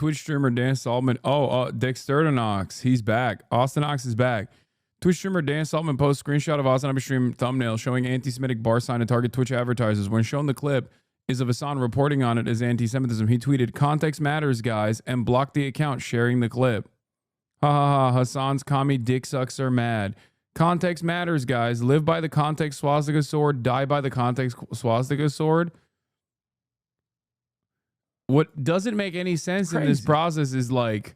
Twitch streamer Dan Saltman. Dextertonox. He's back. Austinox is back. Twitch streamer Dan Saltman posts screenshot of Hasanabi stream thumbnail showing anti-Semitic bar sign to target Twitch advertisers. When shown the clip is of Hasan reporting on it as anti-Semitism, he tweeted, "Context matters, guys," and blocked the account sharing the clip. Ha ha ha. Hasan's commie dick sucks are mad. Context matters, guys. Live by the context swastika sword. Die by the context swastika sword. What doesn't make any sense in this process is like,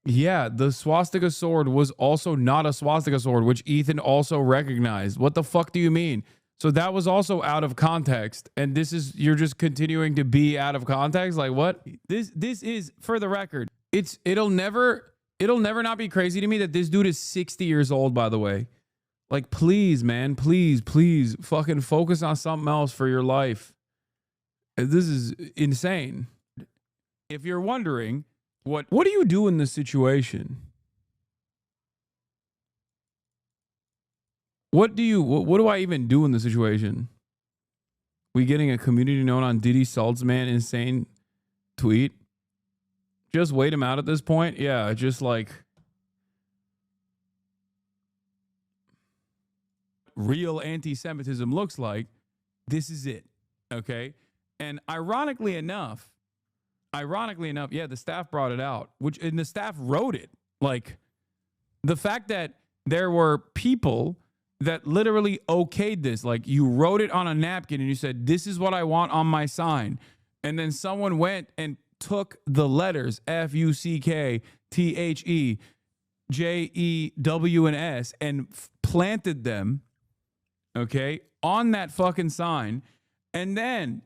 yeah, the swastika sword was also not a swastika sword, which Ethan also recognized. What the fuck do you mean? So that was also out of context. And this is, you're just continuing to be out of context? Like what? This is, for the record, it'll never not be crazy to me that this dude is 60 years old, by the way. Like, please, man, please fucking focus on something else for your life. This is insane. If you're wondering, what do you do in this situation? What do I even do in this situation? We getting a community note on Diddy Saltzman insane tweet? Just wait him out at this point? Yeah, just like real anti-Semitism looks like. This is it. Okay? And ironically enough, yeah, the staff brought it out, and the staff wrote it. Like, the fact that there were people that literally okayed this, like you wrote it on a napkin and you said, "This is what I want on my sign." And then someone went and took the letters FUCKTHEJEWS and planted them, okay, on that fucking sign. And then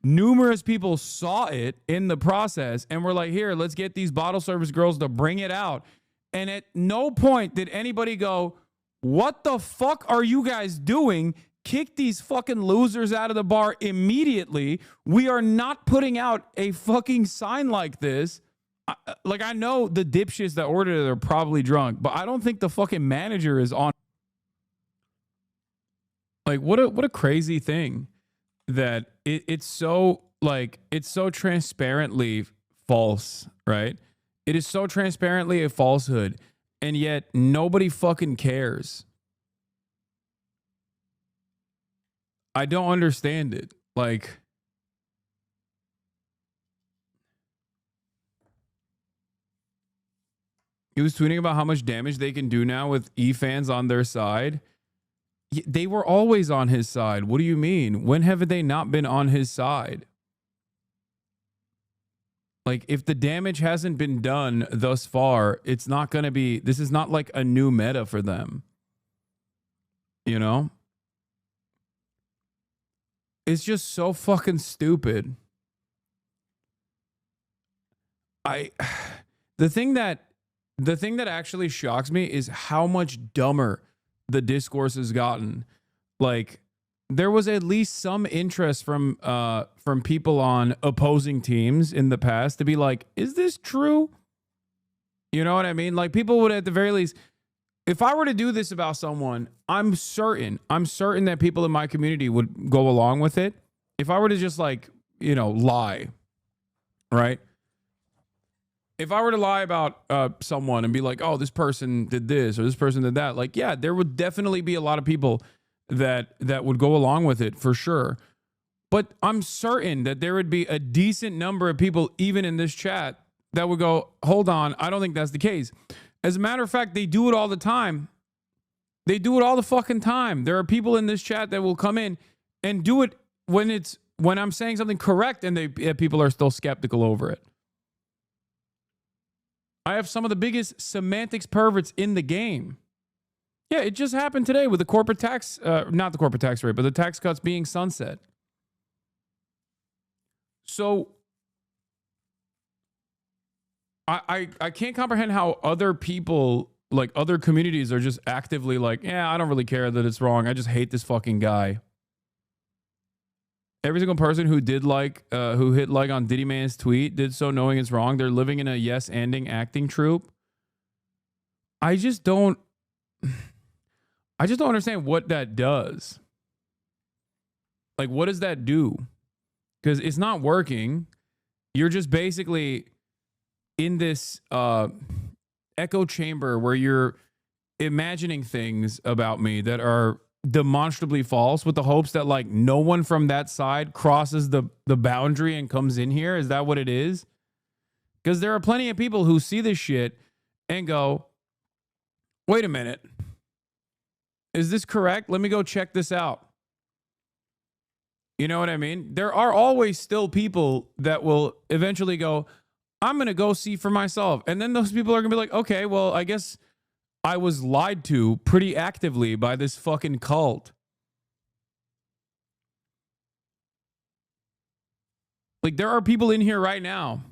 numerous people saw it in the process and were like, "Here, let's get these bottle service girls to bring it out." And at no point did anybody go, "What the fuck are you guys doing? Kick these fucking losers out of the bar immediately. We are not putting out a fucking sign like this." Like, I know the dipshits that ordered it are probably drunk, but I don't think the fucking manager is on. Like, what a crazy thing that it's so transparently false, right? It is so transparently a falsehood, and yet nobody fucking cares. I don't understand it. Like, he was tweeting about how much damage they can do now with E-fans on their side. They were always on his side. What do you mean? When have they not been on his side? Like, if the damage hasn't been done thus far, it's not going to be, this is not like a new meta for them. You know? It's just so fucking stupid. The thing that actually shocks me is how much dumber the discourse has gotten. Like, there was at least some interest from people on opposing teams in the past to be like, is this true? You know what I mean? Like, people would at the very least, if I were to do this about someone, I'm certain that people in my community would go along with it. If I were to just, like, you know, lie, right? If I were to lie about someone and be like, "Oh, this person did this or this person did that," like, yeah, there would definitely be a lot of people that would go along with it for sure. But I'm certain that there would be a decent number of people, even in this chat, that would go, "Hold on, I don't think that's the case." As a matter of fact, they do it all the time. They do it all the fucking time. There are people in this chat that will come in and do it when I'm saying something correct, and people are still skeptical over it. I have some of the biggest semantics perverts in the game. Yeah, it just happened today with the corporate tax, not the corporate tax rate, but the tax cuts being sunset. So I can't comprehend how other people, like other communities, are just actively like, "Yeah, I don't really care that it's wrong. I just hate this fucking guy." Every single person who hit like on Diddy Man's tweet did so knowing it's wrong. They're living in a yes-anding acting troupe. I just don't understand what that does. Like, what does that do? Because it's not working. you're just basically in this echo chamber where you're imagining things about me that are demonstrably false with the hopes that like no one from that side crosses the boundary and comes in here. Is that what it is? Because there are plenty of people who see this shit and go, wait a minute, is this correct? Let me go check this out. You know what I mean? There are always still people that will eventually go, I'm going to go see for myself. And then those people are going to be like, okay, well, I guess I was lied to pretty actively by this fucking cult. Like, there are people in here right now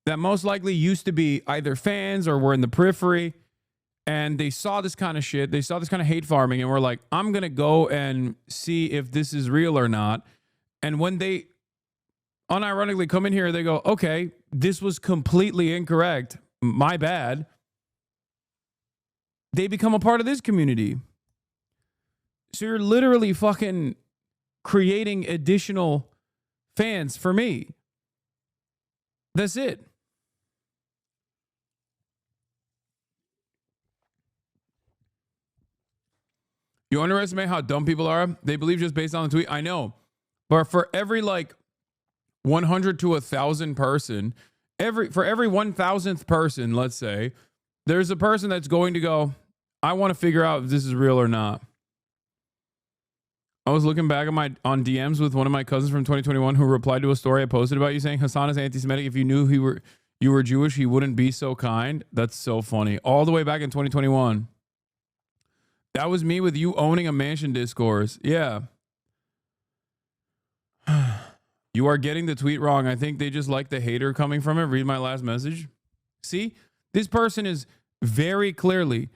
that most likely used to be either fans or were in the periphery, and they saw this kind of shit. They saw this kind of hate farming and were like, I'm going to go and see if this is real or not. And when they unironically come in here, they go, okay, this was completely incorrect. My bad. They become a part of this community. So you're literally fucking creating additional fans for me. That's it. You underestimate how dumb people are? They believe just based on the tweet. I know. But for every like 100 to 1,000 person, for every 1,000th person, let's say, there's a person that's going to go, I want to figure out if this is real or not. I was looking back on DMs with one of my cousins from 2021 who replied to a story I posted about you saying Hasan is anti-Semitic. If you knew you were Jewish, he wouldn't be so kind. That's so funny. All the way back in 2021. That was me with you owning a mansion discourse. Yeah. You are getting the tweet wrong. I think they just like the hater coming from it. Read my last message. See, this person is very clearly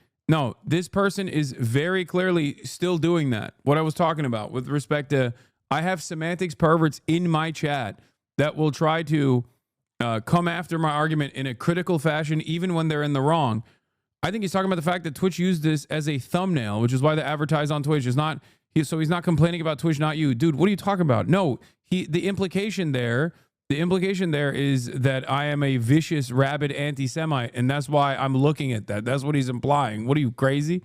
still doing that. What I was talking about with respect to, I have semantics perverts in my chat that will try to come after my argument in a critical fashion, even when they're in the wrong. I think he's talking about the fact that Twitch used this as a thumbnail, which is why they advertise on Twitch. So he's not complaining about Twitch, not you. Dude, what are you talking about? No, the implication there is that I am a vicious, rabid anti-Semite, and that's why I'm looking at that. That's what he's implying. What are you, crazy?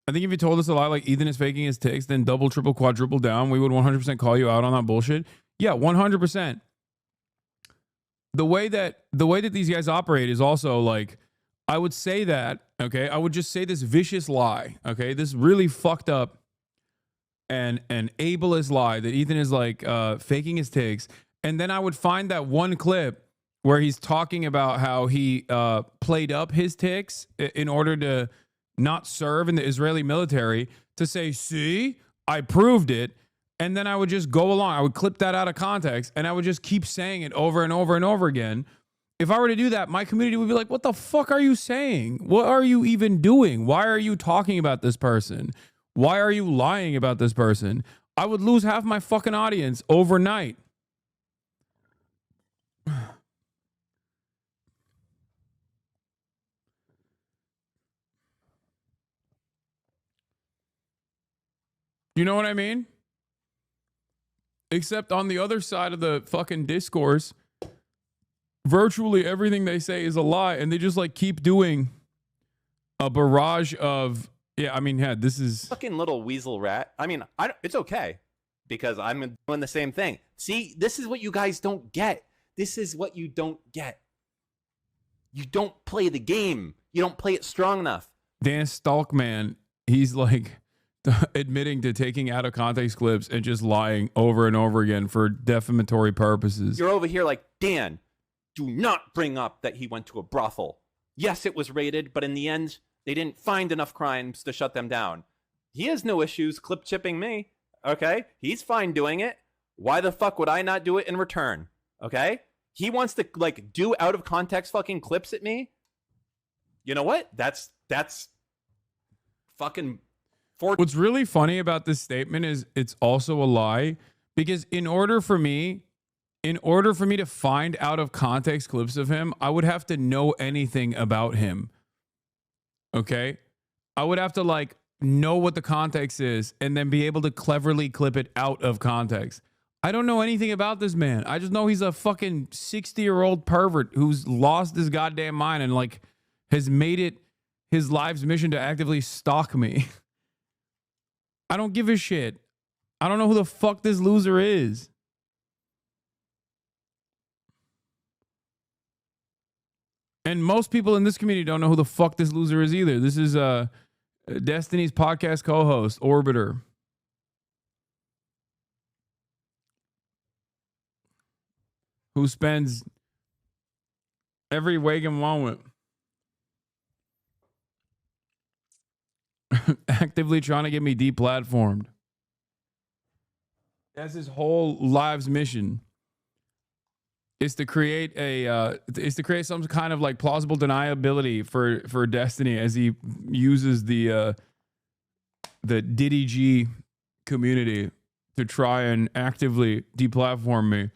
I think if you told us a lie like Ethan is faking his ticks, then double, triple, quadruple down, we would 100% call you out on that bullshit. Yeah, 100%. The way that these guys operate is also like, I would say that, okay? I would just say this vicious lie, okay? This really fucked up and ableist lie that Ethan is like faking his ticks. And then I would find that one clip where he's talking about how he played up his ticks in order to not serve in the Israeli military, to say, see, I proved it. And then I would just go along. I would clip that out of context and I would just keep saying it over and over and over again. If I were to do that, my community would be like, what the fuck are you saying? What are you even doing? Why are you talking about this person? Why are you lying about this person? I would lose half my fucking audience overnight. You know what I mean? Except on the other side of the fucking discourse, virtually everything they say is a lie, and they just like keep doing a barrage of, this is fucking little weasel rat. I mean, it's okay because I'm doing the same thing. See, this is what you guys don't get. This is what you don't get. You don't play the game. You don't play it strong enough. Dan Saltman, he's like admitting to taking out of context clips and just lying over and over again for defamatory purposes. You're over here like, Dan, do not bring up that he went to a brothel. Yes, it was raided, but in the end, they didn't find enough crimes to shut them down. He has no issues clip chipping me, okay? He's fine doing it. Why the fuck would I not do it in return, okay? He wants to, like, do out of context fucking clips at me. You know what? That's fucking... What's really funny about this statement is it's also a lie, because in order for me In order for me to find out of context clips of him, I would have to know anything about him. Okay? I would have to like know what the context is and then be able to cleverly clip it out of context. I don't know anything about this man. I just know he's a fucking 60-year-old pervert who's lost his goddamn mind and like has made it his life's mission to actively stalk me. I don't give a shit. I don't know who the fuck this loser is. And most people in this community don't know who the fuck this loser is either. This is Destiny's podcast co-host, Orbiter. Who spends every waking moment actively trying to get me deplatformed. That's his whole life's mission. Is to create some kind of like plausible deniability for Destiny as he uses the Diddy G community to try and actively deplatform me.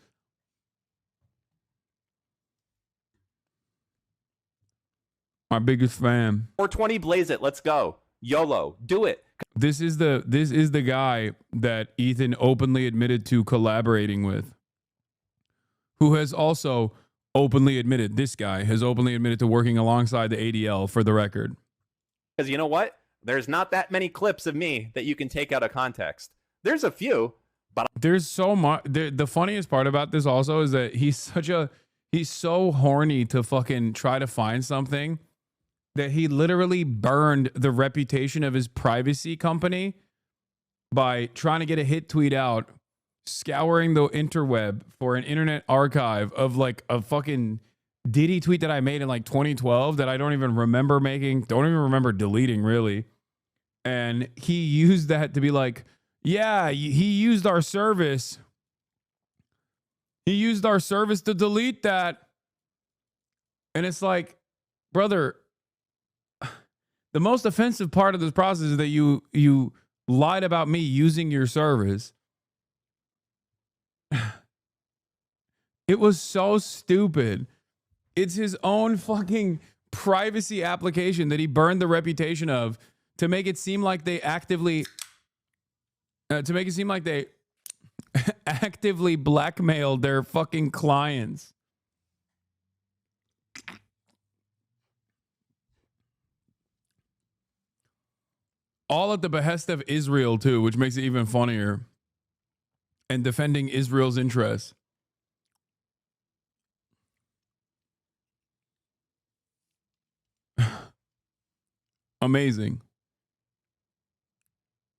My biggest fan. 420 blaze it. Let's go. YOLO. Do it. This is the guy that Ethan openly admitted to collaborating with. Who has also openly admitted, this guy has openly admitted to working alongside the ADL, for the record. Because you know what? There's not that many clips of me that you can take out of context. There's a few, but there's so much. The funniest part about this also is that he's so horny to fucking try to find something that he literally burned the reputation of his privacy company by trying to get a hit tweet out, scouring the interweb for an internet archive of like a fucking Diddy tweet that I made in like 2012 that I don't even remember making, don't even remember deleting really. And he used that to be like, yeah, he used our service. He used our service to delete that. And it's like, brother, the most offensive part of this process is that you lied about me using your service. It was so stupid. It's his own fucking privacy application that he burned the reputation of to make it seem like they actively actively blackmailed their fucking clients. All at the behest of Israel too, which makes it even funnier. And defending Israel's interests. Amazing.